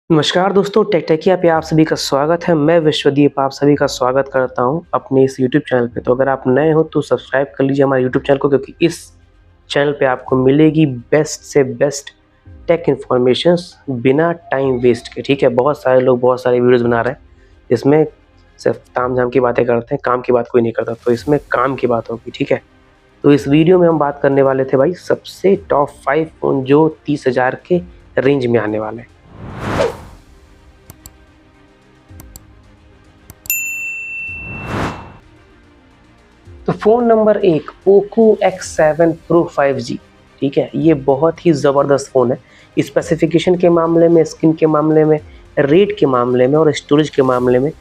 नमस्कार दोस्तों, टेक्टेकिया पे आप सभी का स्वागत है। मैं विश्वदीप आप सभी का स्वागत करता हूं अपने इस यूट्यूब चैनल पे। तो अगर आप नए हो तो सब्सक्राइब कर लीजिए हमारे यूट्यूब चैनल को, क्योंकि इस चैनल पे आपको मिलेगी बेस्ट से बेस्ट टेक इन्फॉर्मेशंस बिना टाइम वेस्ट के। ठीक है, बहुत सारे लोग बहुत सारे वीडियोस बना रहे हैं, इसमें सिर्फ ताम झाम की बातें करते हैं, काम की बात कोई नहीं करता। तो इसमें काम की बात होगी। ठीक है, तो इस वीडियो में हम बात करने वाले थे भाई सबसे टॉप 5 फ़ोन जो 30,000 के रेंज में आने वाले हैं। तो phone number 1 Poco X7 Pro 5G। ठीक है, ये बहुत ही ज़बरदस्त फ़ोन है। स्पेसिफिकेशन के मामले में, स्क्रीन के मामले में, रेट के मामले में और स्टोरेज के मामले में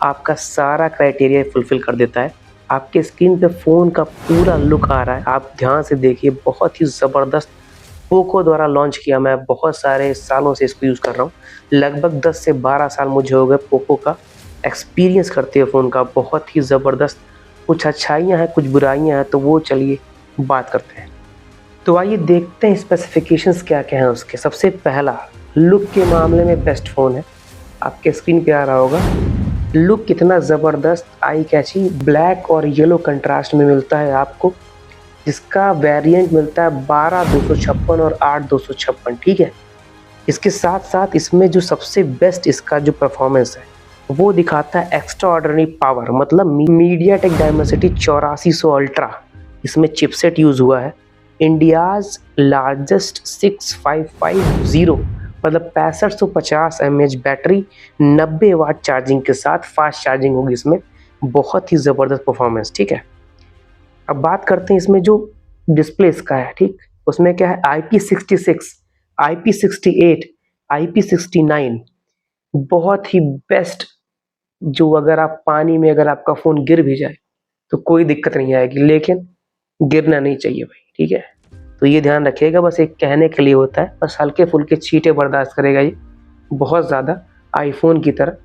आपका सारा क्राइटेरिया फुलफ़िल कर देता है। आपके स्क्रीन पे फ़ोन का पूरा लुक आ रहा है, आप ध्यान से देखिए, बहुत ही ज़बरदस्त। पोको द्वारा लॉन्च किया, मैं बहुत सारे सालों से इसको यूज़ कर रहा हूँ। लगभग 10 से 12 साल मुझे हो गए पोको का एक्सपीरियंस करते हुए फ़ोन का। बहुत ही ज़बरदस्त, कुछ अच्छाइयाँ हैं, कुछ बुराइयाँ हैं, तो वो चलिए बात करते हैं। तो आइए देखते हैं स्पेसिफिकेशंस क्या-क्या हैं उसके। सबसे पहला, लुक के मामले में बेस्ट फ़ोन है। आपके स्क्रीन पे आ रहा होगा। लुक कितना ज़बरदस्त, आई कैची, ब्लैक और येलो कंट्रास्ट में मिलता है आपको, जिसका वेरिएंट मिलता है 12/256 और 8/256। ठीक है, इसके साथ-साथ इसमें जो सबसे बेस्ट इसका जो परफॉर्मेंस है, वो दिखाता है एक्स्ट्रा ऑर्डिनरी पावर, मतलब मीडियाटेक डायमेंसिटी 8400 अल्ट्रा इसमें चिपसेट यूज़ हुआ है। इंडियाज़ लार्जेस्ट 6550, मतलब 6550 mAh बैटरी, 90 वाट चार्जिंग के साथ फास्ट चार्जिंग होगी इसमें। बहुत ही ज़बरदस्त परफॉर्मेंस। ठीक है, अब बात करते हैं इसमें जो डिस्प्ले इसका है। ठीक, उसमें क्या है, IP66, IP68, IP69, बहुत ही बेस्ट। जो अगर आप पानी में अगर आपका फ़ोन गिर भी जाए तो कोई दिक्कत नहीं आएगी, लेकिन गिरना नहीं चाहिए भाई। ठीक है, तो ये ध्यान रखिएगा, बस एक कहने के लिए होता है, बस हल्के-फुल्के छींटे बर्दाश्त करेगा ये, बहुत ज़्यादा आईफ़ोन की तरह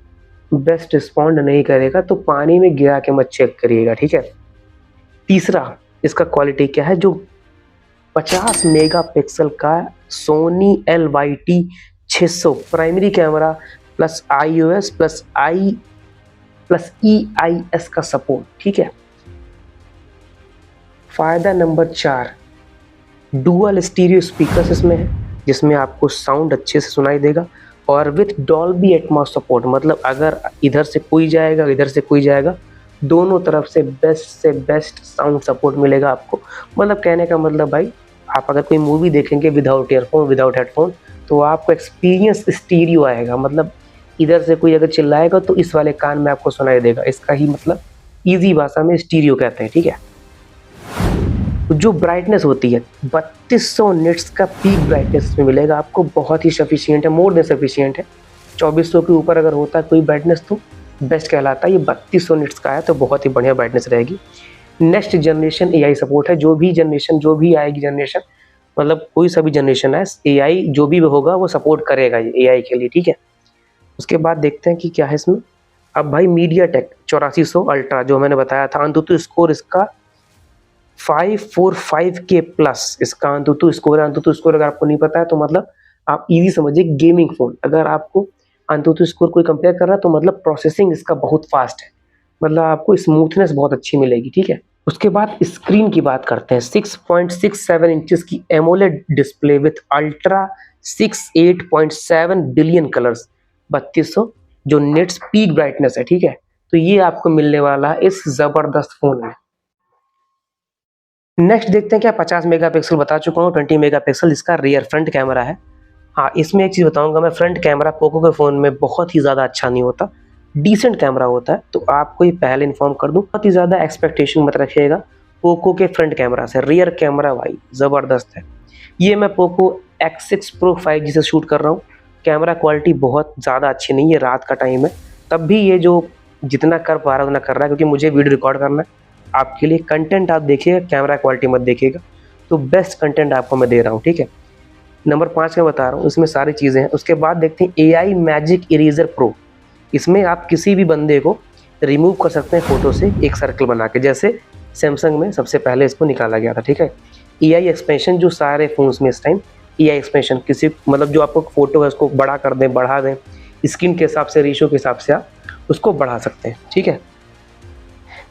बेस्ट रिस्पॉन्ड नहीं करेगा, तो पानी में गिरा के मत चेक करिएगा। ठीक है, तीसरा, इसका क्वालिटी क्या है, जो 50 मेगापिक्सल का Sony LYT 600 primary camera plus iOS plus EIS का सपोर्ट। ठीक है, फायदा नंबर 4, डुअल स्टीरियो स्पीकर्स इसमें है, जिसमें आपको साउंड अच्छे से सुनाई देगा, और विथ डॉल्बी एटमॉस सपोर्ट, मतलब अगर इधर से कोई जाएगा इधर से कोई जाएगा, दोनों तरफ से बेस्ट साउंड सपोर्ट मिलेगा आपको। मतलब कहने का मतलब भाई, आप अगर कोई मूवी देखेंगे विदाउट ईयरफोन विदाउट हेडफोन, तो आपको एक्सपीरियंस स्टीरियो आएगा, मतलब इधर से कोई अगर चिल्लाएगा तो इस वाले कान में आपको सुनाई देगा। इसका ही मतलब ईजी भाषा में स्टीरियो कहते हैं। ठीक है, जो ब्राइटनेस होती है 3200 निट्स का पीक ब्राइटनेस में मिलेगा आपको, बहुत ही सफिशिएंट है, मोर देन सफिशिएंट है। 2400 के ऊपर अगर होता है कोई ब्राइटनेस तो बेस्ट कहलाता है। ये 3200 निट्स का है तो बहुत ही बढ़िया ब्राइटनेस रहेगी। नेक्स्ट जनरेशन AI सपोर्ट है, जो भी आएगी जनरेशन, मतलब कोई सा भी जनरेशन है, AI जो भी होगा वो सपोर्ट करेगा ये AI के लिए। ठीक है, उसके बाद देखते हैं कि क्या है इसमें। अब भाई मीडियाटेक 8400 अल्ट्रा जो मैंने बताया था, अंतुतु स्कोर इसका 545K प्लस इसका अंतुतु स्कोर है। अंतुतु स्कोर अगर आपको नहीं पता है तो मतलब आप इजी समझिए, गेमिंग फ़ोन। अगर आपको अंतुतु स्कोर कोई कंपेयर कर रहा है तो मतलब प्रोसेसिंग इसका बहुत फास्ट है, मतलब आपको स्मूथनेस बहुत अच्छी मिलेगी। ठीक है, उसके बाद स्क्रीन की बात करते हैं। 6.67 इंचेस की AMOLED display with ultra 68.7 billion colours, 3200 जो निट्स पीक ब्राइटनेस है। ठीक है, तो ये आपको मिलने वाला है इस ज़बरदस्त फ़ोन में। नेक्स्ट देखते हैं, क्या 50 मेगापिक्सल बता चुका हूँ, 20 मेगापिक्सल इसका रियर फ्रंट कैमरा है। हाँ, इसमें एक चीज़ बताऊंगा मैं, फ्रंट कैमरा पोको के फ़ोन में बहुत ही ज़्यादा अच्छा नहीं होता, डिसेंट कैमरा होता है, तो आपको ये पहले इन्फॉर्म कर दूँ। बहुत ही ज़्यादा एक्सपेक्टेशन मत रखिएगा पोको के फ्रंट कैमरा से। रियर कैमरा भाई ज़बरदस्त है। ये मैं पोको X6 Pro 5G से शूट कर रहा हूँ। कैमरा क्वालिटी बहुत ज़्यादा अच्छी नहीं है, रात का टाइम है, तब भी ये जो जितना कर पा रहा है उतना कर रहा है, क्योंकि मुझे वीडियो रिकॉर्ड करना है आपके लिए। कंटेंट आप देखिएगा, कैमरा क्वालिटी मत देखिएगा, तो बेस्ट कंटेंट आपको मैं दे रहा हूँ। ठीक है, नंबर 5 का बता रहा हूँ, इसमें सारी चीज़ें हैं। उसके बाद देखते हैं AI मैजिक इरेजर प्रो। इसमें आप किसी भी बंदे को रिमूव कर सकते हैं फ़ोटो से एक सर्कल बना के, जैसे सैमसंग में सबसे पहले इसको निकाला गया था। ठीक है, AI एक्सपेंशन जो सारे फ़ोन्स में इस टाइम AI एक्सपेंशन, किसी मतलब जो आपको फोटो है उसको बड़ा कर दें, बढ़ा दें, स्क्रीन के हिसाब से, रेशियो के हिसाब से आप उसको बढ़ा सकते हैं, ठीक है।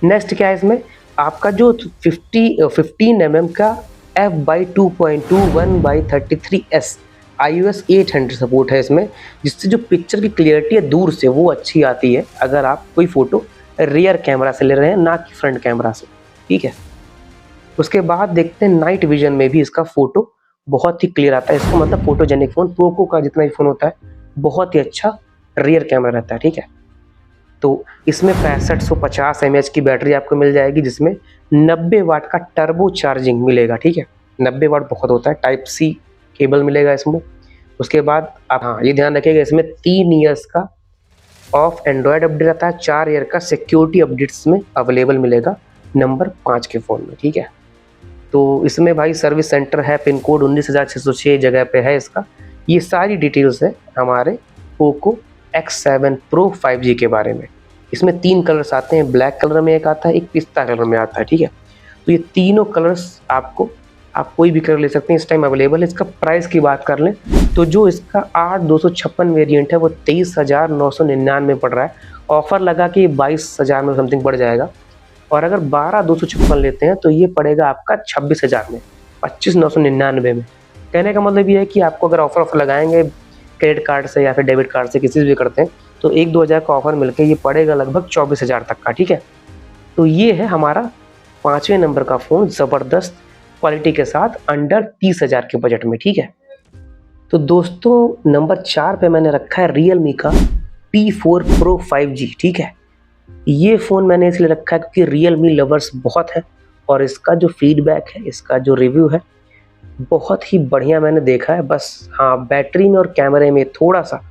नेक्स्ट क्या है इसमें, आपका जो 15 mm का f/2.2 1/33s iOS 800 सपोर्ट है इसमें, जिससे जो पिक्चर की क्लियरिटी है दूर से वो अच्छी आती है अगर आप कोई फ़ोटो रियर कैमरा से ले रहे हैं, ना कि फ्रंट कैमरा से, ठीक है। उसके बाद देखते हैं नाइट विजन में भी इसका फ़ोटो बहुत ही क्लियर आता है। इसका मतलब फोटोजेनिक फ़ोन, पोको का जितना भी फ़ोन होता है बहुत ही अच्छा रियर कैमरा रहता है, ठीक है। तो इसमें 6550 mAh की बैटरी आपको मिल जाएगी, जिसमें 90 वाट का टर्बो चार्जिंग मिलेगा, ठीक है। 90 वाट बहुत होता है। टाइप सी केबल मिलेगा इसमें। उसके बाद आप हाँ ये ध्यान रखिएगा, इसमें 3 ईयर्स का ऑफ एंड्रॉयड अपडेट आता है, 4 ईयर का सिक्योरिटी अपडेट्स में अवेलेबल मिलेगा नंबर 5 के फ़ोन में, ठीक है। तो इसमें भाई सर्विस सेंटर है, पिन कोड 19,606 जगह पे है इसका। ये सारी डिटेल्स है हमारे पोको X7 Pro 5G के बारे में। इसमें 3 कलर्स आते हैं, ब्लैक कलर में एक आता है, एक पिस्ता कलर में आता है, ठीक है। तो ये तीनों कलर्स आपको आप कोई भी कलर ले सकते हैं, इस टाइम अवेलेबल है। इसका प्राइस की बात कर लें तो जो इसका 8256 वेरिएंट है वो 23,999 पड़ रहा है। ऑफर लगा कि 22,000 में समथिंग पड़ जाएगा। और अगर 12,256 लेते हैं तो ये पड़ेगा आपका 26,000 में, 25,999 में। कहने का मतलब ये है कि आपको अगर ऑफर लगाएंगे क्रेडिट कार्ड से या फिर डेबिट कार्ड से, किसी से भी करते हैं, तो 1-2 हज़ार का ऑफर मिलके ये पड़ेगा लगभग 24,000 तक का, ठीक है। तो ये है हमारा 5वें नंबर का फ़ोन, ज़बरदस्त क्वालिटी के साथ अंडर 30,000 के बजट में, ठीक है। तो दोस्तों नंबर 4 पे मैंने रखा है Realme का P4 Pro 5G, ठीक है। ये फ़ोन मैंने इसलिए रखा है क्योंकि Realme लवर्स बहुत हैं और इसका जो फीडबैक है, इसका जो रिव्यू है बहुत ही बढ़िया मैंने देखा है। बस हाँ, बैटरी में और कैमरे में थोड़ा-सा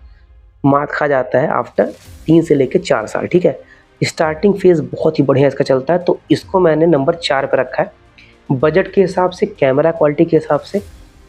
मात खा जाता है आफ्टर 3 से लेके 4 साल, ठीक है। स्टार्टिंग फेज़ बहुत ही बढ़िया इसका चलता है, तो इसको मैंने नंबर 4 पे रखा है। बजट के हिसाब से, कैमरा क्वालिटी के हिसाब से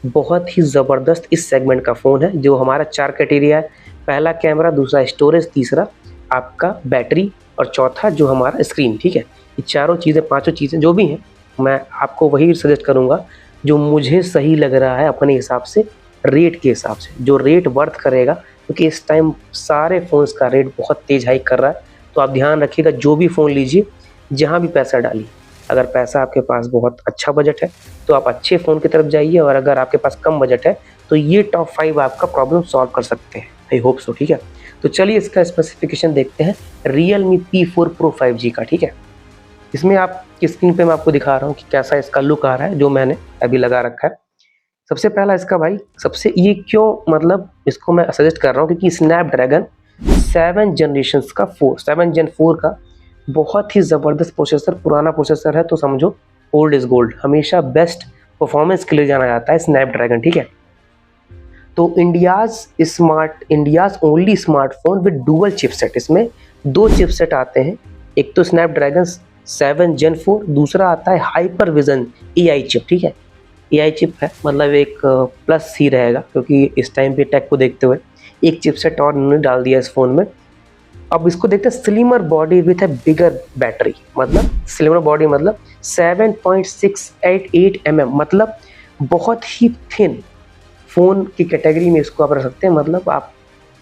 बहुत ही ज़बरदस्त इस सेगमेंट का फ़ोन है। जो हमारा 4 क्राइटेरिया है, पहला कैमरा, दूसरा स्टोरेज, तीसरा आपका बैटरी और चौथा जो हमारा स्क्रीन, ठीक है। ये चारों चीज़ें, पाँचों चीज़ें जो भी हैं, मैं आपको वही सजेस्ट करूँगा जो मुझे सही लग रहा है अपने हिसाब से, रेट के हिसाब से, जो रेट वर्थ करेगा, क्योंकि इस टाइम सारे फ़ोन्स का रेट बहुत तेज़ हाइक कर रहा है। तो आप ध्यान रखिएगा, जो भी फ़ोन लीजिए, जहाँ भी पैसा डालिए, अगर पैसा आपके पास बहुत अच्छा बजट है तो आप अच्छे फ़ोन की तरफ जाइए, और अगर आपके पास कम बजट है तो ये टॉप 5 आपका प्रॉब्लम सॉल्व कर सकते हैं। आई होप सो, ठीक है। तो चलिए इसका स्पेसिफिकेशन देखते हैं Realme P4 Pro 5G का, ठीक है। इसमें आप स्क्रीन पे मैं आपको दिखा रहा हूँ कि कैसा इसका लुक आ रहा है, जो मैंने अभी लगा रखा है। सबसे पहला इसका भाई, सबसे ये क्यों मतलब इसको मैं सजेस्ट कर रहा हूँ, क्योंकि स्नैपड्रैगन 7 जनरेशन्स का 7 Gen 4 का बहुत ही ज़बरदस्त प्रोसेसर, पुराना प्रोसेसर है, तो समझो ओल्ड इज़ गोल्ड। हमेशा बेस्ट परफॉर्मेंस के लिए जाना जाता है स्नैपड्रैगन, ठीक है। तो India's only smartphone with dual chipset. इसमें 2 चिपसेट आते हैं, एक तो स्नैपड्रैगन 7 Gen 4, दूसरा आता है हाइपर विजन AI चिप, ठीक है। AI चिप है, मतलब एक प्लस ही रहेगा, क्योंकि इस टाइम पे टेक को देखते हुए एक चिपसेट और उन्होंने डाल दिया इस फ़ोन में। अब इसको देखते हैं slimmer body with A bigger battery. मतलब स्लिमर बॉडी मतलब 7.688 mm, मतलब बहुत ही थिन फ़ोन की कैटेगरी में इसको आप रख सकते हैं। मतलब आप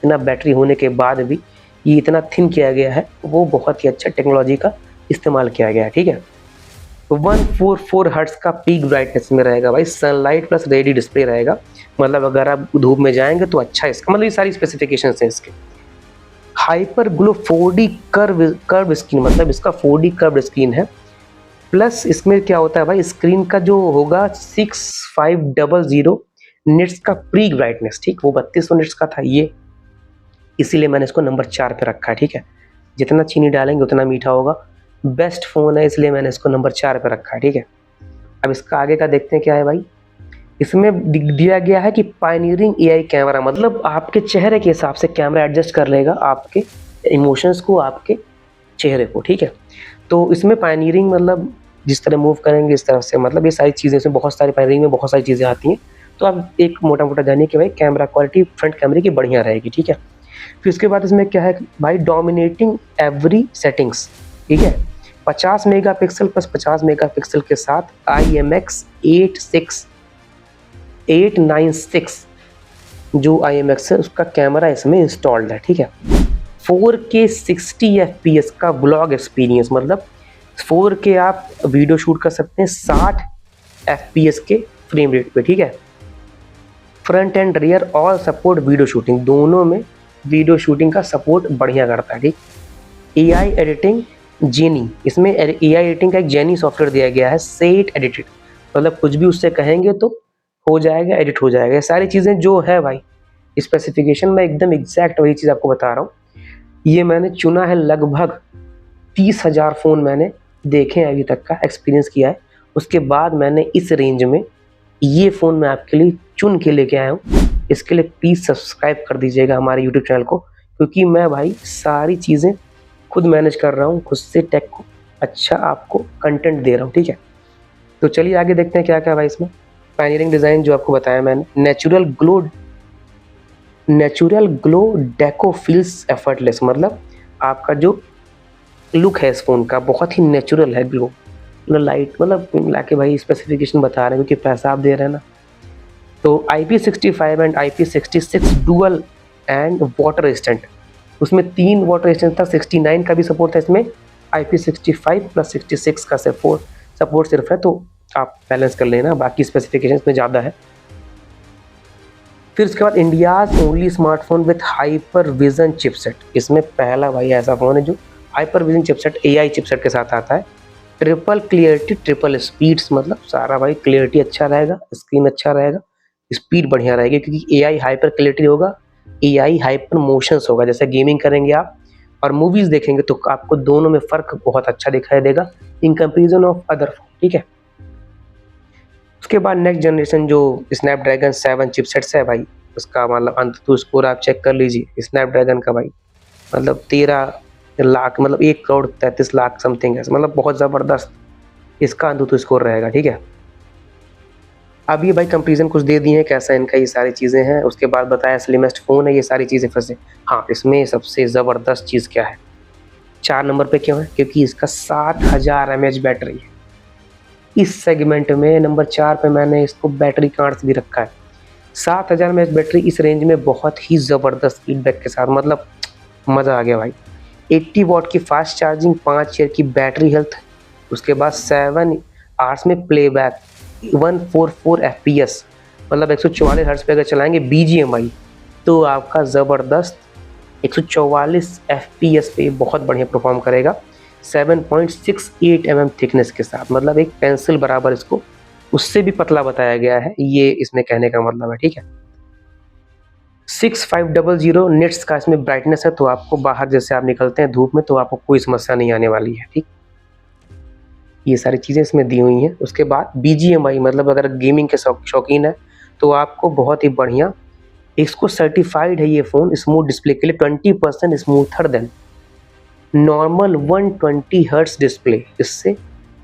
इतना बैटरी होने के बाद भी ये इतना थिन किया गया है, वो बहुत ही अच्छा टेक्नोलॉजी का इस्तेमाल किया गया है, ठीक है। 144 हर्ट्ज़ का पीक ब्राइटनेस में रहेगा भाई, सनलाइट प्लस रेडी डिस्प्ले रहेगा। मतलब अगर आप धूप में जाएंगे तो अच्छा है इसका, मतलब ये सारी स्पेसिफिकेशंस हैं इसके। Hyper glow 4D curve screen, मतलब इसका 4D कर्व स्क्रीन है। प्लस इसमें क्या होता है भाई, स्क्रीन का जो होगा 6500 निट्स का पीक ब्राइटनेस, ठीक, वो 3200 निट्स का था ये, इसीलिए मैंने इसको नंबर 4 पे रखा है, ठीक है। जितना चीनी डालेंगे उतना मीठा होगा, बेस्ट फ़ोन है इसलिए मैंने इसको नंबर 4 पे रखा है, ठीक है। अब इसका आगे का देखते हैं क्या है भाई। इसमें दिया गया है कि पायनियरिंग AI कैमरा, मतलब आपके चेहरे के हिसाब से कैमरा एडजस्ट कर लेगा आपके इमोशंस को, आपके चेहरे को, ठीक है। तो इसमें पायनियरिंग मतलब जिस तरह मूव करेंगे इस तरफ से, मतलब ये सारी चीज़ें, इसमें बहुत सारी पायनियरिंग में बहुत सारी चीज़ें आती हैं। तो आप एक मोटा-मोटा जानिए कि भाई कैमरा क्वालिटी फ्रंट कैमरे की बढ़िया रहेगी, ठीक है। फिर उसके बाद इसमें क्या है भाई, डोमिनेटिंग एवरी सेटिंग्स, ठीक है। 50 मेगापिक्सल प्लस 50 मेगापिक्सल के साथ IMX 86 896 जो IMX है उसका कैमरा इसमें इंस्टॉल्ड है, ठीक है। 4K 60 FPS का ब्लॉग एक्सपीरियंस, मतलब 4K आप वीडियो शूट कर सकते हैं 60 FPS के फ्रेम रेट पे, ठीक है। Front end rear all support video shooting, दोनों में वीडियो शूटिंग का सपोर्ट बढ़िया करता है, ठीक। AI एडिटिंग जेनी, इसमें AI एडिटिंग का एक जेनी सॉफ्टवेयर दिया गया है, सेट एडिटेड, मतलब कुछ भी उससे कहेंगे तो हो जाएगा, एडिट हो जाएगा। ये सारी चीज़ें जो है भाई स्पेसिफिकेशन में एकदम एग्जैक्ट वही चीज़ आपको बता रहा हूँ। ये मैंने चुना है, लगभग 30,000 फ़ोन मैंने देखे हैं अभी तक का, एक्सपीरियंस किया है। उसके बाद मैंने इस रेंज में ये फ़ोन मैं आपके लिए चुन के लेके आया हूँ। इसके लिए प्लीज़ सब्सक्राइब कर दीजिएगा हमारे यूट्यूब चैनल को, क्योंकि मैं भाई सारी चीज़ें खुद मैनेज कर रहा हूँ, खुद से टेक को अच्छा आपको कंटेंट दे रहा हूँ, ठीक है। तो चलिए आगे देखते हैं क्या क्या भाई इसमें। पायनियरिंग डिज़ाइन जो आपको बताया मैंने, natural glow deco feels effortless, मतलब आपका जो लुक है इस फ़ोन का बहुत ही नेचुरल है, ग्लो मतलब लाइट, मतलब मिला के भाई स्पेसिफिकेशन बता रहे हैं क्योंकि पैसा आप दे रहे हैं ना। तो IP65 and IP66 dual and water resistant, उसमें 3 वाटर रेजिस्टेंट था, 69 का भी सपोर्ट था इसमें, IP65 प्लस 66 का सपोर्ट सिर्फ है, तो आप बैलेंस कर लेना, बाकी स्पेसिफिकेशन इसमें ज़्यादा है। फिर उसके बाद India's only smartphone with hyper vision chipset, इसमें पहला भाई ऐसा फ़ोन है जो hyper vision chipset AI chipset के साथ आता है। ट्रिपल क्लियरिटी ट्रिपल स्पीड्स, मतलब सारा भाई क्लियरिटी अच्छा रहेगा, स्क्रीन अच्छा रहेगा, स्पीड बढ़िया रहेगी, क्योंकि AI हाइपर क्लियरिटी होगा, AI हाइपर मोशंस होगा। जैसे गेमिंग करेंगे आप और मूवीज़ देखेंगे तो आपको दोनों में फ़र्क बहुत अच्छा दिखाई देगा in comparison of other phone, ठीक है। उसके बाद नेक्स्ट जनरेशन जो स्नैपड्रैगन 7 चिपसेट्स है भाई, उसका मतलब अंततः स्कोर आप चेक कर लीजिए स्नैपड्रैगन का भाई, मतलब 13 लाख, मतलब 1,33,00,000 समथिंग है, मतलब बहुत ज़बरदस्त इसका अंततः स्कोर रहेगा, ठीक है। अब ये भाई कंपेरिजन कुछ दे दिए हैं कैसा इनका, ये सारी चीज़ें हैं। उसके बाद बताया स्लिमेस्ट फ़ोन है, ये सारी चीज़ें फिर से। हाँ, इसमें सबसे ज़बरदस्त चीज़ क्या है, 4 नंबर पे क्यों है, क्योंकि इसका 60,000 mAh बैटरी है। इस सेगमेंट में नंबर 4 पे मैंने इसको बैटरी कार्ड्स भी रखा है। 7000 mAh बैटरी इस रेंज में बहुत ही ज़बरदस्त फीडबैक के साथ, मतलब मज़ा आ गया भाई। 80 वॉट की फास्ट चार्जिंग, 5 ईयर की बैटरी हेल्थ, उसके बाद 7 आवर्स में प्लेबैक, 144 FPS, मतलब 144 हर्ट्ज पे अगर चलाएंगे BGMI तो आपका ज़बरदस्त 144 FPS पे बहुत बढ़िया परफॉर्म करेगा। 7.68 mm थिकनेस के साथ, मतलब एक पेंसिल बराबर, इसको उससे भी पतला बताया गया है, ये इसमें कहने का मतलब है, ठीक है। 6500 निट्स का इसमें ब्राइटनेस है, तो आपको बाहर जैसे आप निकलते हैं धूप में तो आपको कोई समस्या नहीं आने वाली है, ठीक। ये सारी चीज़ें इसमें दी हुई हैं। उसके बाद BGMI, मतलब अगर गेमिंग के शौकीन है तो आपको बहुत ही बढ़िया इसको सर्टिफाइड है ये फ़ोन स्मूथ डिस्प्ले के लिए, 20% smoother than normal 120 hertz display. इससे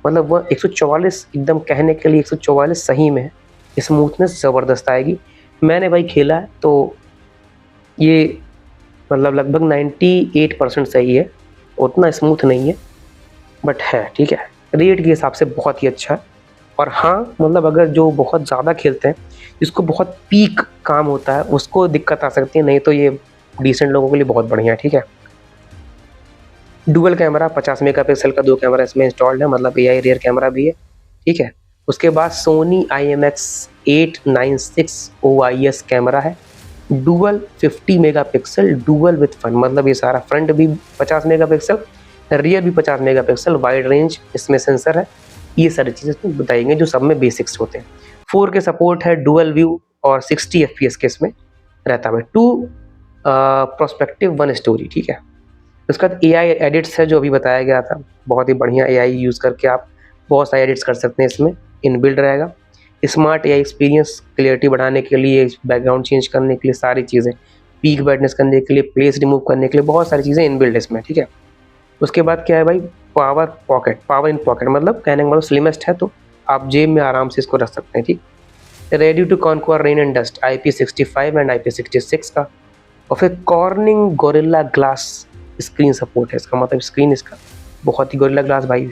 मतलब वह 144 एकदम कहने के लिए 144 सही में है, स्मूथनेस ज़बरदस्त आएगी। मैंने भाई खेला है तो ये मतलब लगभग 98% सही है, उतना स्मूथ नहीं है बट है, ठीक है। रेट के हिसाब से बहुत ही अच्छा है। और हाँ, मतलब अगर जो बहुत ज़्यादा खेलते हैं, जिसको बहुत पीक काम होता है, उसको दिक्कत आ सकती है, नहीं तो ये डिसेंट लोगों के लिए बहुत बढ़िया है, ठीक है। डुअल कैमरा 50 मेगापिक्सल का 2 कैमरा इसमें इंस्टॉल्ड है, मतलब AI रियर कैमरा भी है, ठीक है। उसके बाद सोनी IMX896 OIS कैमरा है, dual 50 megapixel dual with fun, मतलब ये सारा फ्रंट भी 50 मेगापिक्सल, रियर भी 50 मेगापिक्सल, वाइड रेंज इसमें सेंसर है। ये सारी चीज़ें इसमें बताई गई जो सब में बेसिक्स होते हैं। 4K सपोर्ट है, डुअल व्यू और 60 FPS के इसमें रहता है, 2 प्रोस्पेक्टिव 1 स्टोरी, ठीक है। उसके बाद AI एडिट्स है जो अभी बताया गया था, बहुत ही बढ़िया AI यूज़ करके आप बहुत सारे एडिट्स कर सकते हैं, इसमें इनबिल्ड रहेगा। स्मार्ट AI एक्सपीरियंस, क्लियरिटी बढ़ाने के लिए, बैकग्राउंड चेंज करने के लिए, सारी चीज़ें, पीक ब्राइटनेस करने के लिए, प्लेस रिमूव करने के लिए, बहुत सारी चीज़ें इनबिल्ड इसमें, ठीक है। उसके बाद क्या है भाई, पावर इन पॉकेट, मतलब कहने का मतलब स्लिमेस्ट है तो आप जेब में आराम से इसको रख सकते हैं, ठीक। Ready to conquer rain and dust, IP65 and IP66 का। और फिर Corning Gorilla glass screen support है, इसका मतलब स्क्रीन इसका बहुत ही गोरिल्ला ग्लास भाई,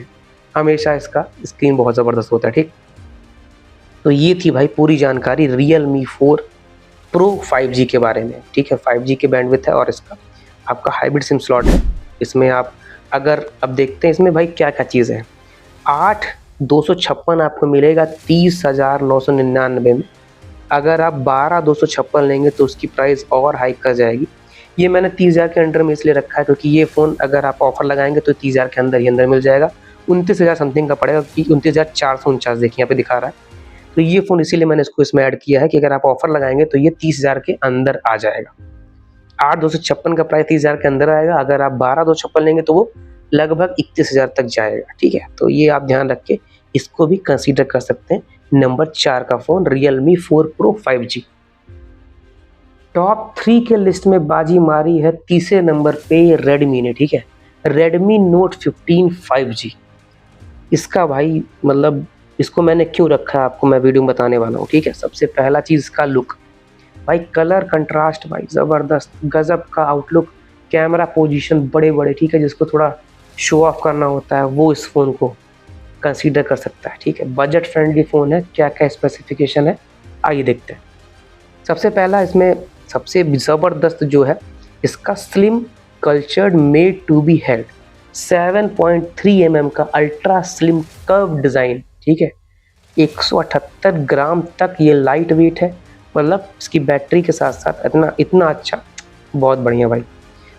हमेशा इसका स्क्रीन बहुत ज़बरदस्त होता है, ठीक। तो ये थी भाई पूरी जानकारी Realme 4 Pro 5G के बारे में, ठीक है। 5G की बैंडविड्थ है और इसका आपका हाइब्रिड सिम स्लॉट है। इसमें आप अगर अब देखते हैं इसमें भाई क्या-क्या चीज़ें हैं। 8/256 आपको मिलेगा 30,999 में। अगर आप 12/256 लेंगे तो उसकी प्राइस और हाइक कर जाएगी। ये मैंने 30,000 के अंडर में इसलिए रखा है क्योंकि ये फ़ोन अगर आप ऑफर लगाएंगे तो 30,000 के अंदर ही अंदर मिल जाएगा। 29,000 समथिंग का पड़ेगा क्योंकि 29,449 देखिए यहाँ पे दिखा रहा है। तो ये फ़ोन इसीलिए मैंने इसको इसमें ऐड किया है कि अगर आप ऑफर लगाएंगे तो ये 30,000 के अंदर आ जाएगा। 8/256 का प्राइस 30,000 के अंदर आएगा। अगर आप 12/256 लेंगे तो वो लगभग 31,000 तक जाएगा, ठीक है। तो ये आप ध्यान रख के इसको भी कंसीडर कर सकते हैं। नंबर 4 का phone Realme 4 Pro 5G। Top 3 के लिस्ट में बाजी मारी है तीसरे नंबर पे Redmi ने, ठीक है। Redmi Note 15 5G। इसका भाई मतलब इसको मैंने क्यों रखा है आपको मैं वीडियो में बताने वाला हूँ, ठीक है। सबसे पहला चीज़ इसका लुक, भाई कलर कंट्रास्ट भाई ज़बरदस्त, गज़ब का आउटलुक, कैमरा पोजीशन बड़े-बड़े, ठीक है। जिसको थोड़ा शो ऑफ करना होता है वो इस फ़ोन को कंसीडर कर सकता है, ठीक है। बजट फ्रेंडली फ़ोन है। क्या-क्या स्पेसिफिकेशन है आइए देखते हैं। सबसे पहला इसमें सबसे ज़बरदस्त जो है इसका slim cultured made to be held 7.3 mm का अल्ट्रा स्लिम कर्व डिज़ाइन, ठीक है। 178 ग्राम तक ये लाइट वेट है, मतलब इसकी बैटरी के साथ साथ इतना अच्छा, बहुत बढ़िया भाई।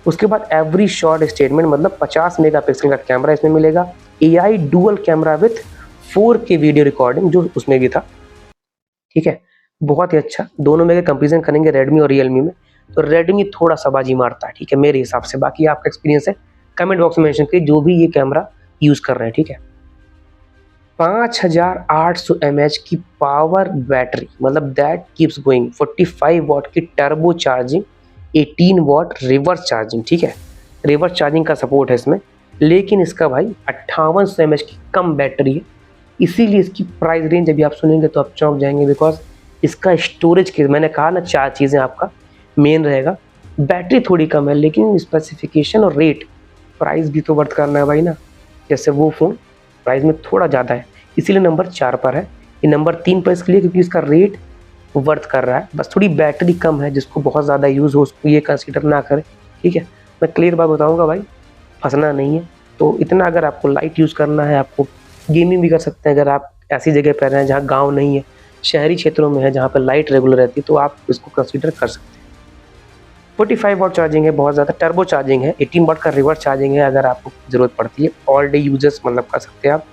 उसके बाद एवरी शॉट स्टेटमेंट, मतलब 50 मेगापिक्सल का कैमरा इसमें मिलेगा। AI dual camera with 4K video recording जो उसमें भी था, ठीक है। बहुत ही अच्छा। दोनों में कंपेरिजन करेंगे Redmi और Realme में तो Redmi थोड़ा सा बाजी मारता है, ठीक है, मेरे हिसाब से। बाकी आपका एक्सपीरियंस है, कमेंट बॉक्स में मेंशन कीजिए जो भी ये कैमरा यूज़ कर रहे हैं, ठीक है। 5800 mAh की पावर बैटरी, मतलब दैट कीप्स गोइंग। 45 वॉट की turbo charging, 18 what reverse charging, ठीक है। रिवर्स चार्जिंग का सपोर्ट है इसमें, लेकिन इसका भाई 5800 mAh की कम बैटरी है। इसीलिए इसकी प्राइस रेंज अभी आप सुनेंगे तो आप चौंक जाएंगे, बिकॉज इसका स्टोरेज के मैंने कहा ना 4 चीज़ें आपका मेन रहेगा। बैटरी थोड़ी कम है लेकिन स्पेसिफिकेशन और रेट, प्राइस भी तो वर्थ करना है भाई ना। जैसे वो फ़ोन प्राइस में थोड़ा ज़्यादा है इसीलिए नंबर 4 पर है। ये नंबर 3 पर इसके लिए क्योंकि इसका रेट वर्थ कर रहा है, बस थोड़ी बैटरी कम है। जिसको बहुत ज़्यादा यूज़ हो उसको ये कंसीडर ना करें, ठीक है। मैं क्लियर बात बताऊँगा भाई, फंसना नहीं है। तो इतना अगर आपको लाइट यूज़ करना है, आपको गेमिंग भी कर सकते हैं। अगर आप ऐसी जगह पर हैं जहाँ गाँव नहीं है, शहरी क्षेत्रों में है जहाँ पर लाइट रेगुलर रहती है, तो आप इसको कंसीडर कर सकते हैं। 45 वॉट चार्जिंग है, बहुत ज़्यादा टर्बो चार्जिंग है। 18 वॉट का रिवर्स चार्जिंग है अगर आपको ज़रूरत पड़ती है। ऑल डे यूजर्स मतलब कर सकते हैं आप,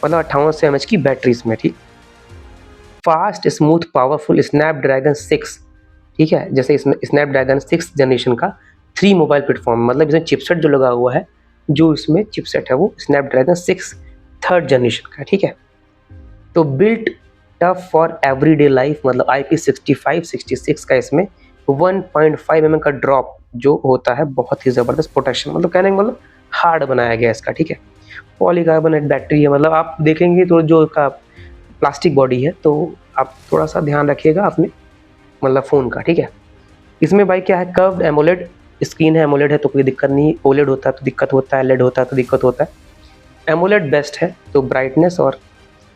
मतलब 5800 mAh की बैटरी इसमें, ठीक। फास्ट स्मूथ पावरफुल स्नैपड्रैगन 6, ठीक है। जैसे इसमें स्नैपड्रैगन 6 जनरेशन का 3 मोबाइल प्लेटफॉर्म, मतलब इसमें चिपसेट जो लगा हुआ है, जो इसमें चिपसेट है वो स्नैपड्रैगन 6 थर्ड जनरेशन का, ठीक है। तो built tough for everyday life, मतलब IP65 66 का इसमें 1.5 mm का ड्रॉप जो होता है, बहुत ही ज़बरदस्त प्रोटेक्शन, मतलब कहने का मतलब हार्ड बनाया गया इसका, ठीक है। पॉलीकार्बोनेट बैटरी है, मतलब आप देखेंगे तो जो का प्लास्टिक बॉडी है, तो आप थोड़ा सा ध्यान रखिएगा अपने मतलब फ़ोन का, ठीक है। इसमें भाई क्या है, कर्व्ड एमोलेड स्क्रीन है। एमोलेड है तो कोई दिक्कत नहीं, ओलेड होता है तो दिक्कत होता है, लेड होता है तो दिक्कत होता है। एमोलेड बेस्ट है तो ब्राइटनेस और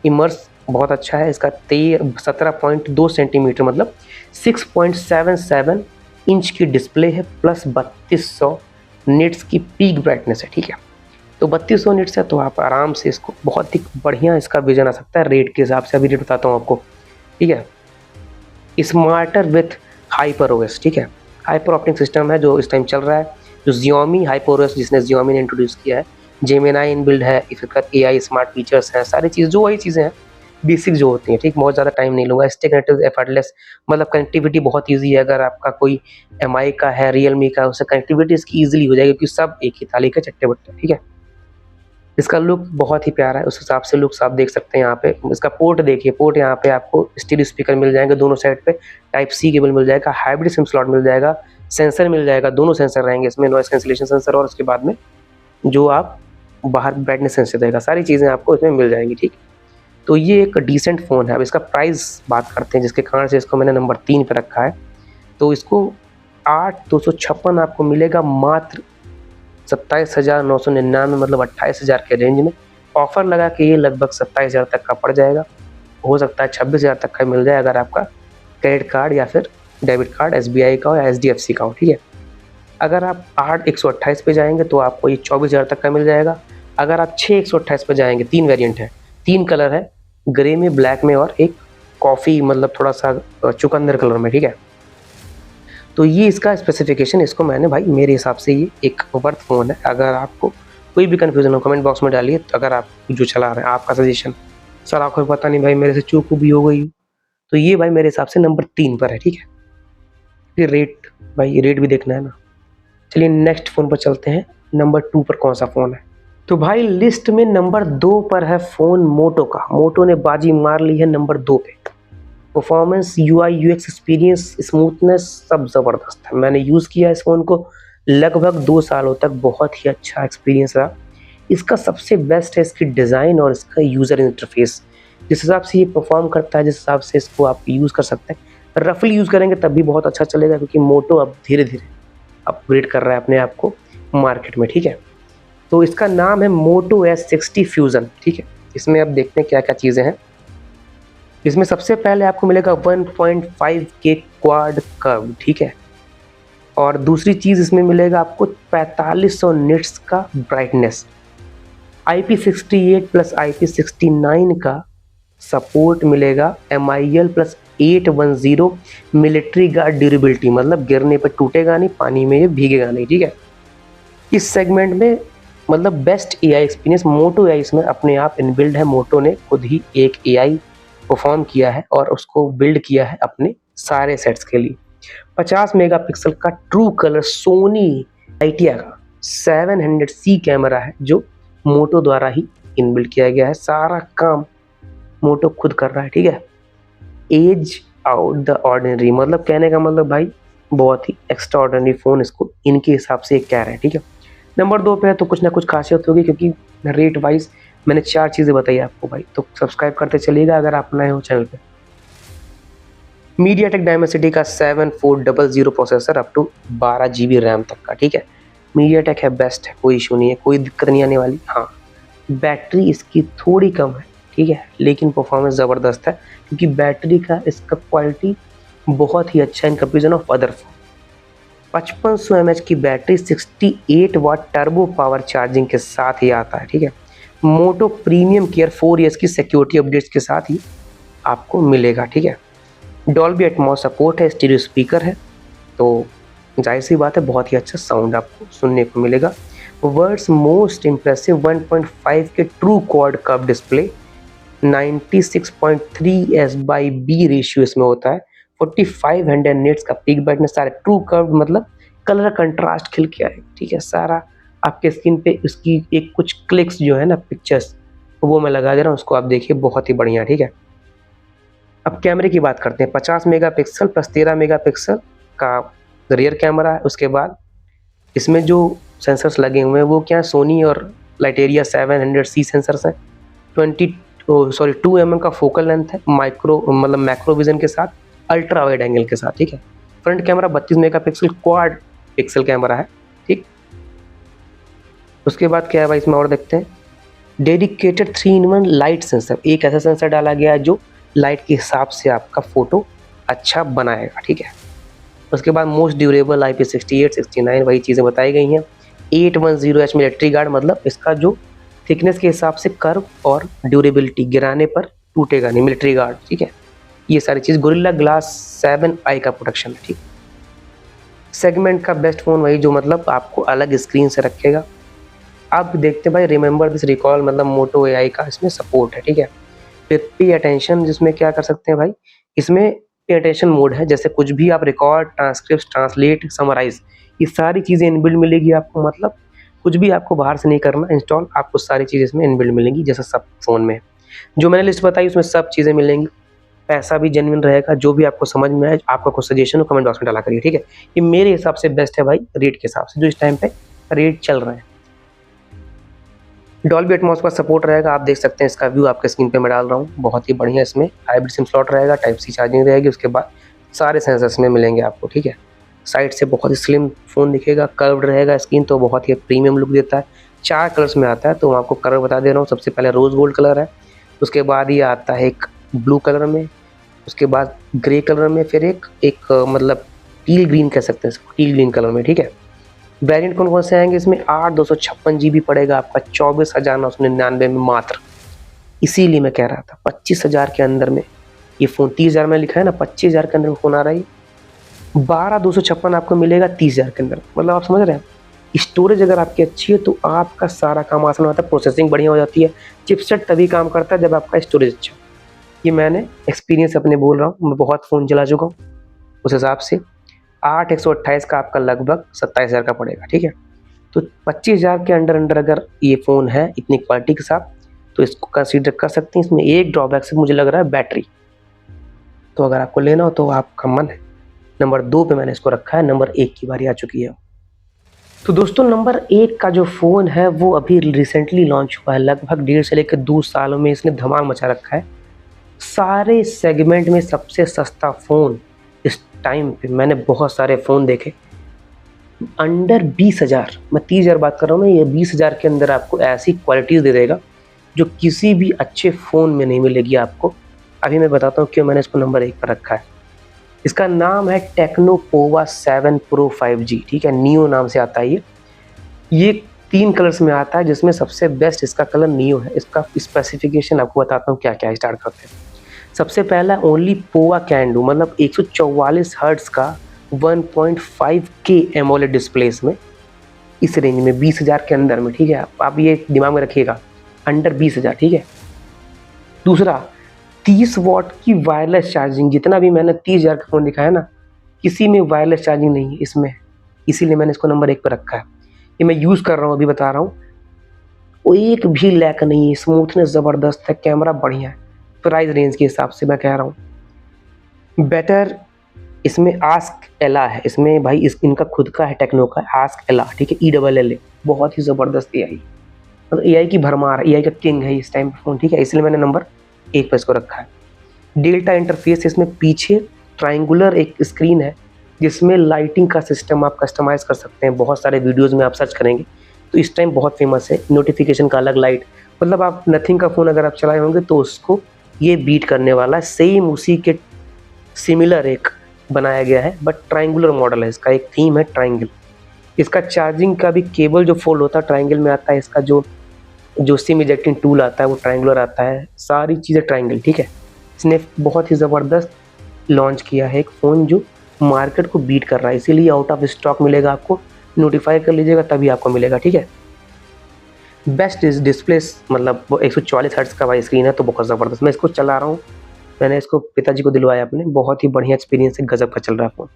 इमर्स बहुत अच्छा है इसका। 17.2 सेंटीमीटर मतलब 6.77 इंच की डिस्प्ले है, प्लस 3200 निट्स की पीक ब्राइटनेस है, ठीक है। तो 3200 निट्स है तो आप आराम से इसको, बहुत ही बढ़िया इसका विजन आ सकता है रेट के हिसाब से। अभी रेट बताता हूँ आपको, ठीक है। स्मार्टर विथ हाइपर ओएस, ठीक है। हाइपर ऑप्टिक सिस्टम है जो इस टाइम चल रहा है, जो Xiaomi हाइपर ओएस जिसने Xiaomi ने इंट्रोड्यूस किया है। जेमिनाई इनबिल्ड है, इसका AI स्मार्ट फीचर्स हैं, सारी चीज़ जो वही चीज़ें हैं बेसिक जो होती हैं, ठीक। बहुत ज़्यादा टाइम नहीं लूँगा। स्टे कनेक्टेड एफर्टलेस, मतलब कनेक्टिविटी बहुत ईजी है। अगर आपका कोई MI का है, Realme का, उससे कनेक्टिविटी इसकी ईजिली हो जाएगी क्योंकि सब एक ही थाली के चट्टे बट्टे, ठीक है। इसका लुक बहुत ही प्यारा है, उस हिसाब से लुक्स आप देख सकते हैं यहाँ पे। इसका पोर्ट देखिए, पोर्ट यहाँ पे आपको स्टीरियो स्पीकर मिल जाएंगे दोनों साइड पे, टाइप सी केबल मिल जाएगा, हाइब्रिड सिम स्लॉट मिल जाएगा, सेंसर मिल जाएगा, दोनों सेंसर रहेंगे इसमें, नॉइस कैंसिलेशन सेंसर और उसके बाद में जो आप बाहर ब्राइटनेस सेंसर देगा, सारी चीज़ें आपको इसमें मिल जाएंगी, ठीक। तो ये एक डिसेंट फ़ोन है। अब इसका प्राइस बात करते हैं, जिसके कारण से इसको मैंने नंबर 3 पे रखा है। तो इसको 8/256 आपको मिलेगा मात्र 27,999, मतलब 28,000 के रेंज में। ऑफर लगा के ये लगभग 27,000 तक का पड़ जाएगा। हो सकता है 26,000 तक का मिल जाए अगर आपका क्रेडिट कार्ड या फिर डेबिट कार्ड SBI का हो या HDFC का हो, ठीक है। अगर आप 8 128 पे जाएंगे तो आपको ये 24,000 तक का मिल जाएगा। अगर आप 6 128 पे जाएंगे, 3 वेरिएंट है, 3 कलर है, ग्रे में, ब्लैक में और एक कॉफ़ी मतलब थोड़ा सा चुकंदर कलर में, ठीक है। तो ये इसका स्पेसिफिकेशन, इसको मैंने भाई मेरे हिसाब से ये एक वर्थ फ़ोन है। अगर आपको कोई भी कन्फ्यूज़न हो कमेंट बॉक्स में डालिए। तो अगर आप जो चला रहे हैं आपका सजेशन, सर आपको पता नहीं भाई मेरे से चूक भी हो गई, तो ये भाई मेरे हिसाब से नंबर 3 पर है, ठीक है। फिर रेट, भाई रेट भी देखना है ना। चलिए नेक्स्ट फ़ोन पर चलते हैं, नंबर 2 पर कौन सा फ़ोन है। तो भाई लिस्ट में नंबर 2 पर है फ़ोन मोटो का। मोटो ने बाजी मार ली है नंबर 2 पे। Performance, UI UX experience, smoothness सब ज़बरदस्त है। मैंने यूज़ किया इस फ़ोन को लगभग 2 सालों तक, बहुत ही अच्छा एक्सपीरियंस रहा। इसका सबसे बेस्ट है इसकी डिज़ाइन और इसका यूज़र इंटरफेस। जिस हिसाब से ये परफॉर्म करता है, जिस हिसाब से इसको आप यूज़ कर सकते हैं, रफली यूज़ करेंगे तब भी बहुत अच्छा चलेगा, क्योंकि मोटो अब धीरे-धीरे अपग्रेड कर रहा है अपने आप को मार्केट में, ठीक है। तो इसका नाम है मोटो S60 फ्यूज़न, ठीक है। इसमें अब देखते हैं क्या-क्या चीज़ें हैं। इसमें सबसे पहले आपको मिलेगा 1.5K क्वाड कर्व, ठीक है। और दूसरी चीज़ इसमें मिलेगा आपको 4500 निट्स का ब्राइटनेस। IP68 प्लस IP69 का सपोर्ट मिलेगा। MIL plus 810 military guard durability, मतलब गिरने पर टूटेगा नहीं, पानी में ये भीगेगा नहीं, ठीक है। इस सेगमेंट में मतलब बेस्ट AI एक्सपीरियंस मोटो AI इसमें अपने आप इनबिल्ड है। मोटो ने खुद ही एक AI परफॉर्म किया है और उसको बिल्ड किया है अपने सारे सेट्स के लिए। 50 मेगापिक्सल का ट्रू कलर सोनी आइटिया का 700C कैमरा है, जो मोटो द्वारा ही इनबिल्ड किया गया है। सारा काम मोटो खुद कर रहा है, ठीक है। एज आउट द ऑर्डिनरी, मतलब कहने का मतलब भाई बहुत ही एक्स्ट्रा ऑर्डिनरी फ़ोन इसको इनके हिसाब से कह रहे हैं, ठीक है। नंबर 2 पे है तो कुछ ना कुछ खासियत होगी, क्योंकि रेट वाइज मैंने 4 चीज़ें बताई आपको भाई, तो सब्सक्राइब करते चलिएगा अगर आप नए हो चैनल पे। मीडियाटेक डायमेंसिटी का 7400 processor, up to 12 GB RAM तक का, ठीक है। मीडियाटेक है, बेस्ट है, कोई इशू नहीं है, कोई दिक्कत नहीं आने वाली। हाँ, बैटरी इसकी थोड़ी कम है, ठीक है, लेकिन परफॉर्मेंस ज़बरदस्त है, क्योंकि बैटरी का इसका क्वालिटी बहुत ही अच्छा है in comparison of other phone. 5500 mAh की बैटरी 68 वाट टर्बो पावर चार्जिंग के साथ ही आता है, ठीक है। मोटो प्रीमियम केयर 4 ईयर्स की सिक्योरिटी अपडेट्स के साथ ही आपको मिलेगा, ठीक है। डॉल्बी एटमॉस सपोर्ट है, स्टीरियो स्पीकर है, तो जाहिर सी बात है बहुत ही अच्छा साउंड आपको सुनने को मिलेगा। वर्ल्ड्स मोस्ट इम्प्रेसिव 1.5 के true quad curve display, 96.3:B ratio इसमें होता है। 4500 निट्स का पीक ब्राइटनेस, सारे ट्रू कर्व मतलब कलर कंट्रास्ट खिल के आए, ठीक है। सारा आपके स्क्रीन पे उसकी एक कुछ क्लिक्स जो है ना, पिक्चर्स, वो मैं लगा दे रहा हूँ, उसको आप देखिए, बहुत ही बढ़िया, ठीक है। अब कैमरे की बात करते हैं। 50 मेगापिक्सल प्लस 13 मेगापिक्सल का रियर कैमरा है। उसके बाद इसमें जो सेंसर्स लगे हुए हैं वो क्या, सोनी और लाइटेरिया 700C सेंसर्स हैं। 2 mm का फोकल लेंथ है, माइक्रो मतलब मैक्रो विजन के साथ, अल्ट्रा वाइड एंगल के साथ, ठीक है। Front camera 32 megapixel quad pixel camera है, ठीक। उसके बाद क्या है भाई इसमें और देखते हैं। डेडिकेटेड 3-in-1 लाइट सेंसर, एक ऐसा सेंसर डाला गया है जो लाइट के हिसाब से आपका फोटो अच्छा बनाएगा, ठीक है। उसके बाद मोस्ट ड्यूरेबल IP68 69 वही चीज़ें बताई गई हैं। 810H मिलिट्री गार्ड, मतलब इसका जो थिकनेस के हिसाब से कर्व और ड्यूरेबिलिटी, गिराने पर टूटेगा नहीं, मिलिट्री गार्ड, ठीक है। ये सारी चीज़, गोरिल्ला ग्लास 7i का प्रोटेक्शन है, ठीक। सेगमेंट का बेस्ट फ़ोन वही जो मतलब आपको अलग स्क्रीन से रखेगा। अब देखते हैं भाई, रिमेंबर दिस रिकॉल, मतलब मोटो AI का इसमें सपोर्ट है, ठीक है। फिर पे अटेंशन, जिसमें क्या कर सकते हैं भाई, इसमें पे अटेंशन मोड है, जैसे कुछ भी आप रिकॉर्ड, ट्रांसक्रिप्ट, ट्रांसलेट, समराइज, ये सारी चीज़ें इनबिल्ड मिलेगी आपको। मतलब कुछ भी आपको बाहर से नहीं करना इंस्टॉल, आपको सारी चीज़ें इसमें इनबिल्ड मिलेंगी, जैसा सब फ़ोन में जो मैंने लिस्ट बताई उसमें सब चीज़ें मिलेंगी। पैसा भी जेन्युइन रहेगा। जो भी आपको समझ में आए, आपका कोई सजेशन हो कमेंट बॉक्स में डाला करिए, ठीक है। ये मेरे हिसाब से बेस्ट है भाई, रेट के हिसाब से जो इस टाइम पे रेट चल रहे हैं। डॉल्बी एटमॉस का सपोर्ट रहेगा, आप देख सकते हैं, इसका व्यू आपके स्क्रीन पे मैं डाल रहा हूँ, बहुत ही बढ़िया। इसमें हाइब्रिड सिम स्लॉट रहेगा, टाइप सी चार्जिंग रहेगी। उसके बाद सारे सेंसर्स में मिलेंगे आपको, ठीक है। साइड से बहुत ही स्लिम फ़ोन दिखेगा, कर्व्ड रहेगा स्क्रीन, तो बहुत ही प्रीमियम लुक देता है। 4 कलर्स में आता है, तो मैं आपको कलर बता दे रहा हूँ। सबसे पहले रोज़ गोल्ड कलर है, उसके बाद ये आता है एक ब्लू कलर में, उसके बाद ग्रे कलर में, फिर एक मतलब टील ग्रीन कह सकते हैं इसको, टील ग्रीन कलर में, ठीक है। वेरिएंट कौन कौन से आएंगे इसमें? 8 256 GB पड़ेगा आपका 24,999 में मात्र। इसीलिए मैं कह रहा था 25,000 के अंदर में ये फ़ोन, 30,000 में लिखा है ना, 25,000 के अंदर में फ़ोन आ रहा है। 12,256 आपको मिलेगा 30,000 के अंदर, मतलब आप समझ रहे हैं। स्टोरेज अगर आपकी अच्छी है तो आपका सारा काम आसान होता है, प्रोसेसिंग बढ़िया हो जाती है। चिपसेट तभी काम करता है जब आपका स्टोरेज अच्छा हो। ये मैंने एक्सपीरियंस अपने बोल रहा हूँ, मैं बहुत फ़ोन चला चुका हूँ। उस हिसाब से 8 128 का आपका लगभग 27,000 का पड़ेगा, ठीक है। तो 25,000 के अंडर अगर ये फ़ोन है इतनी क्वालिटी के साथ, तो इसको कंसीडर कर सकते हैं। इसमें एक ड्रॉबैक से मुझे लग रहा है बैटरी, तो अगर आपको लेना हो तो आपका मन है। नंबर 2 पे मैंने इसको रखा है, नंबर 1 की बारी आ चुकी है। तो दोस्तों नंबर 1 का जो फ़ोन है वो अभी रिसेंटली लॉन्च हुआ है, लगभग 1.5 से लेकर 2 सालों में इसने धमाल मचा रखा है। सारे सेगमेंट में सबसे सस्ता फ़ोन इस टाइम पे मैंने बहुत सारे फ़ोन देखे, अंडर 20,000, मैं 30,000 बात कर रहा हूँ ना, ये 20,000 के अंदर आपको ऐसी क्वालिटीज़ दे देगा जो किसी भी अच्छे फ़ोन में नहीं मिलेगी आपको। अभी मैं बताता हूँ क्यों मैंने इसको नंबर 1 पर रखा है। इसका नाम है टेक्नो पोवा 7 प्रो 5G, ठीक है, नियो नाम से आता है ये 3 कलर्स में आता है, जिसमें सबसे बेस्ट इसका कलर नियो है। इसका स्पेसिफिकेशन आपको बताता हूँ क्या-क्या है, स्टार्ट करते हैं। सबसे पहला ओनली पोवा कैन डू, मतलब 144 हर्ट्ज़ का 1.5K एमोलेड डिस्प्ले इसमें, इस रेंज में 20,000 के अंदर में, ठीक है। आप ये दिमाग में रखिएगा, अंडर 20,000, ठीक है। दूसरा 30 वॉट की वायरलेस चार्जिंग, जितना भी मैंने 30,000 का फ़ोन दिखाया ना, किसी में वायरलेस चार्जिंग नहीं है इसमें, इसीलिए मैंने इसको नंबर 1 पर रखा है। ये मैं यूज़ कर रहा हूँ, अभी बता रहा हूँ, वो एक भी लैक नहीं है, स्मूथनेस ज़बरदस्त है, कैमरा बढ़िया है। प्राइस रेंज के हिसाब से मैं कह रहा हूँ बेटर। इसमें आस्क एला है, इसमें भाई इनका खुद का है, टेक्नो का आस्क एला, ठीक है, ELLA, बहुत ही ज़बरदस्त AI, मतलब AI की भरमार, AI का किंग है इस टाइम फ़ोन, ठीक है, इसलिए मैंने नंबर 1 पर इसको रखा है। डेल्टा इंटरफेस, इसमें पीछे ट्रायंगुलर एक स्क्रीन है जिसमें लाइटिंग का सिस्टम आप कस्टमाइज़ कर सकते हैं। बहुत सारे वीडियोज़ में आप सर्च करेंगे तो इस टाइम बहुत फेमस है, नोटिफिकेशन का अलग लाइट, मतलब आप नथिंग का फ़ोन अगर आप चलाए होंगे तो उसको ये बीट करने वाला है। सेम उसी के सिमिलर एक बनाया गया है, बट ट्रायंगुलर मॉडल है इसका, एक थीम है ट्रायंगल। इसका चार्जिंग का भी केबल जो फोल्ड होता है ट्रायंगल में आता है, इसका जो जो सिम इजेक्टिंग टूल आता है वो ट्रायंगुलर आता है, सारी चीज़ें ट्रायंगल, ठीक है। इसने बहुत ही ज़बरदस्त लॉन्च किया है एक फ़ोन जो मार्केट को बीट कर रहा है, इसीलिए आउट ऑफ स्टॉक मिलेगा आपको, नोटिफाई कर लीजिएगा तभी आपको मिलेगा, ठीक है। बेस्ट इस डिस्प्ले, मतलब वो 144 हर्ट्ज़ का भाई स्क्रीन है, तो बहुत ज़बरदस्त। मैं इसको चला रहा हूँ, मैंने इसको पिताजी को दिलवाया अपने, बहुत ही बढ़िया एक्सपीरियंस है, गजब का चल रहा है फ़ोन।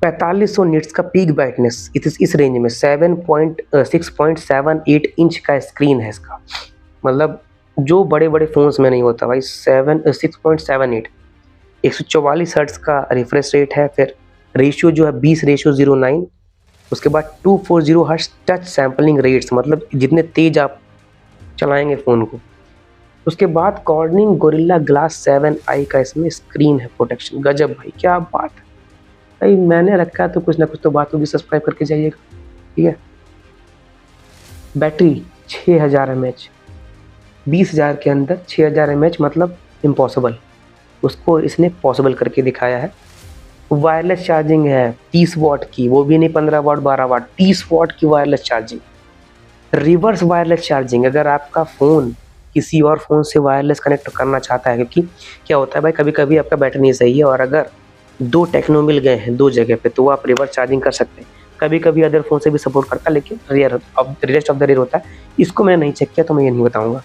4500 निट्स का पीक ब्राइटनेस इस रेंज में, 6.78 इंच का स्क्रीन है इसका, मतलब जो बड़े बड़े फ़ोन्स में नहीं होता भाई। 6.78, 144 हर्ट्ज़ का रिफ्रेश रेट है, फिर रेशियो जो है 20:09, उसके बाद 240 हर्ट्ज़ टच सैम्पलिंग रेट्स, मतलब जितने तेज़ आप चलाएंगे फ़ोन को। उसके बाद कॉर्निंग गोरिल्ला ग्लास 7i का इसमें स्क्रीन है प्रोटेक्शन, गजब भाई, क्या बात है भाई, मैंने रखा है तो कुछ ना कुछ तो बात होगी, सब्सक्राइब करके जाइएगा, ठीक है। बैटरी 6000 mAh, 20,000 के अंदर 6000 mAh मतलब इम्पॉसिबल, उसको इसने पॉसिबल करके दिखाया है। वायरलेस चार्जिंग है 30 वॉट की, वो भी नहीं 15 वॉट 12 वॉट, 30 वॉट की wireless charging. Reverse wireless charging, अगर आपका फ़ोन किसी और फ़ोन से वायरलेस कनेक्ट करना चाहता है, क्योंकि क्या होता है भाई, कभी कभी आपका बैटरी नहीं सही है और अगर 2 टेक्नो मिल गए हैं 2 जगह पे, तो आप रिवर्स चार्जिंग कर सकते हैं। कभी कभी अदर फ़ोन से भी सपोर्ट करता है, लेकिन रेयरेस्ट ऑफ द रेयर होता है। इसको मैंने नहीं चेक किया तो मैं ये नहीं बताऊँगा।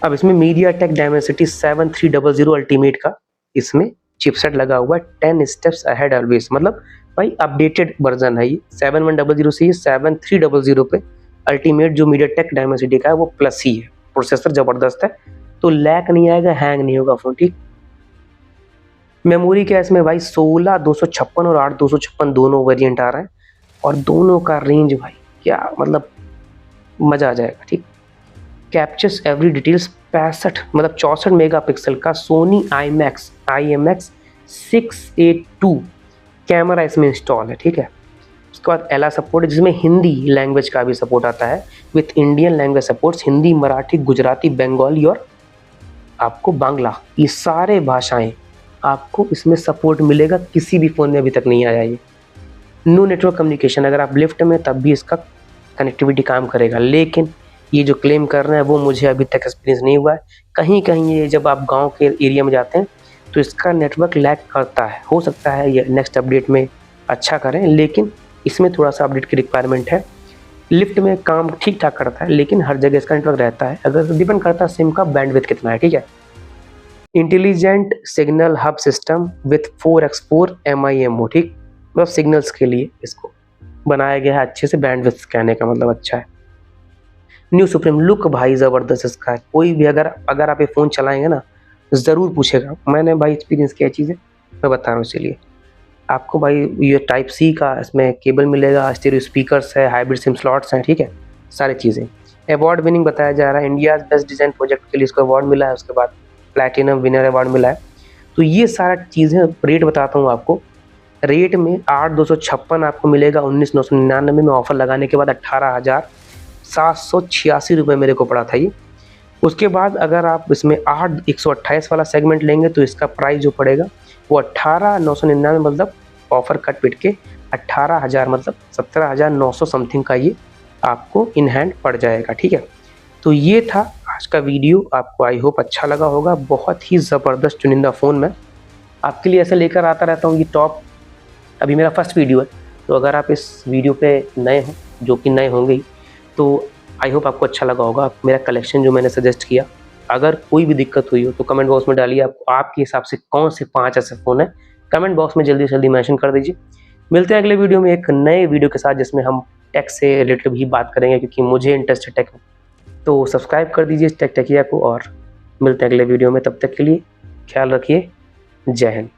अब इसमें MediaTek Dimensity 7300 अल्टीमेट का इसमें चिपसेट लगा हुआ है, 10 स्टेप्स अहेड ऑलवेज, मतलब भाई अपडेटेड वर्जन है ये। 7100 से ये 7300 पे अल्टीमेट जो MediaTek Dimensity का है वो प्लस ही है, प्रोसेसर ज़बरदस्त है, तो लैग नहीं आएगा, हैंग नहीं होगा फ़ोन, ठीक। मेमोरी क्या है इसमें भाई, 16 256 और 8 256 दोनों वेरिएंट आ रहे हैं, और दोनों का रेंज भाई क्या, मतलब मज़ा आ जाएगा, ठीक। कैप्चर्स एवरी डिटेल्स 65 मतलब 64 मेगापिक्सल का सोनी IMX 682 कैमरा इसमें इंस्टॉल है, ठीक है। उसके बाद एला सपोर्ट है, जिसमें हिंदी लैंग्वेज का भी सपोर्ट आता है, with Indian language supports Hindi, Marathi, Gujarati, Bengali और आपको बांग्ला, ये सारे भाषाएं आपको इसमें सपोर्ट मिलेगा। किसी भी फ़ोन में अभी तक नहीं आया ये। नो नेटवर्क कम्युनिकेशन, अगर आप लिफ्ट में तब भी इसका कनेक्टिविटी काम करेगा, लेकिन ये जो क्लेम कर रहे हैं वो मुझे अभी तक एक्सपीरियंस नहीं हुआ है। कहीं कहीं ये जब आप गांव के एरिया में जाते हैं तो इसका नेटवर्क लैग करता है। हो सकता है ये नेक्स्ट अपडेट में अच्छा करें, लेकिन इसमें थोड़ा सा अपडेट की रिक्वायरमेंट है। लिफ्ट में काम ठीक ठाक करता है, लेकिन हर जगह इसका नेटवर्क रहता है। अगर डिपेंड करता है सिम का बैंडविड्थ कितना है, ठीक है। Intelligent signal hub system with 4x4 MIMO, ठीक, मतलब सिग्नल्स के लिए इसको बनाया गया है अच्छे से। बैंडविड्थ कहने का मतलब अच्छा है। न्यू सुप्रीम लुक भाई ज़बरदस्त इसका है। कोई भी अगर आप ये फ़ोन चलाएंगे ना ज़रूर पूछेगा। मैंने भाई एक्सपीरियंस किया चीज़ें, मैं बता रहा हूँ। इसीलिए आपको भाई ये टाइप सी का इसमें केबल मिलेगा, स्टीरियो स्पीकर्स है, हाइब्रिड सिम स्लॉट्स हैं, ठीक है, सारी चीज़ें। अवार्ड विनिंग बताया जा रहा है, इंडियाज़ बेस्ट डिज़ाइन प्रोजेक्ट के लिए इसको अवार्ड मिला है, उसके बाद प्लैटिनम विनर अवार्ड मिला है। तो ये सारा चीज़ें, रेट बताता हूँ आपको। रेट में 8,256 आपको मिलेगा 19,999 में। ऑफर लगाने के बाद 18,786 रुपये मेरे को पड़ा था ये। उसके बाद अगर आप इसमें 128 वाला सेगमेंट लेंगे तो इसका प्राइस जो पड़ेगा वो 18,999, मतलब ऑफर कट पिट के 18,000, मतलब 17,900 समथिंग का ये आपको इन हैंड पड़ जाएगा, ठीक है। तो ये था आज का वीडियो, आपको आई होप अच्छा लगा होगा। बहुत ही ज़बरदस्त चुनिंदा फ़ोन मैं आपके लिए ऐसे लेकर आता रहता हूँ। ये टॉप, अभी मेरा फर्स्ट वीडियो है, तो अगर आप इस वीडियो पे नए हो, जो कि नए होंगे ही, तो आई होप आपको अच्छा लगा होगा। मेरा कलेक्शन जो मैंने सजेस्ट किया, अगर कोई भी दिक्कत हुई हो तो कमेंट बॉक्स में डालिए। आपके हिसाब से कौन से 5 ऐसे फ़ोन हैं, कमेंट बॉक्स में जल्दी से जल्दी मेंशन कर दीजिए। मिलते हैं अगले वीडियो में एक नए वीडियो के साथ, जिसमें हम टेक से रिलेटेड भी बात करेंगे, क्योंकि मुझे इंटरेस्ट है टेक में। तो सब्सक्राइब कर दीजिए टेक टेकिया को, और मिलते हैं अगले वीडियो में। तब तक के लिए ख्याल रखिए। जय हिंद।